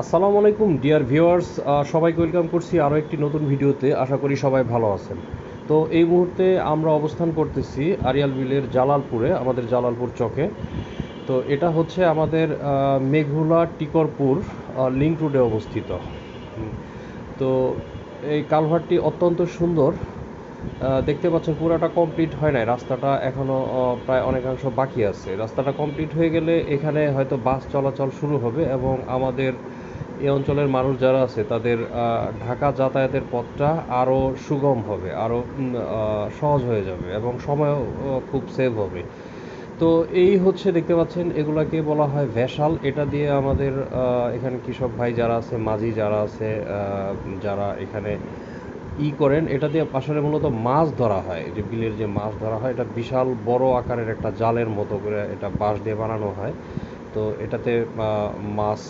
আসসালামু আলাইকুম dear viewers, সবাইকে ওয়েলকাম করছি আরও একটি নতুন ভিডিওতে। আশা করি সবাই ভালো আছেন। তো এই মুহূর্তে আমরা অবস্থান করতেছি আরিয়াল বিলের জালালপুরে, আমাদের জালালপুর চকে। তো এটা হচ্ছে আমাদের মেঘুলা টিকরপুর লিংক রোডে অবস্থিত। হুম, তো এই কালভার্টটি অত্যন্ত সুন্দর। দেখতে পাচ্ছেন পুরাটা কমপ্লিট হয় নাই, রাস্তাটা এখনও প্রায় অনেকাংশ বাকি আছে। রাস্তাটা কমপ্লিট হয়ে গেলে এখানে হয়তো বাস চলাচল শুরু হবে এবং আমাদের এই অঞ্চলের মানুষ যারা আছে তাদের ঢাকা যাতায়াতের পথটা আরও সুগম হবে, আরও সহজ হয়ে যাবে এবং সময়ও খুব সেভ হবে। তো এই হচ্ছে দেখতে পাচ্ছেন, এগুলাকে বলা হয় ভ্যাসাল। এটা দিয়ে আমাদের এখানে কৃষক ভাই যারা আছে, মাঝি যারা আছে, যারা এখানে করেন, এটা দিয়ে আসলে মূলত মাছ ধরা হয়। যে বিলের যে মাছ ধরা হয়, এটা বিশাল বড় আকারের একটা জালের মতো করে এটা বাঁশ দিয়ে বানানো হয়। তো এটাতে মাছ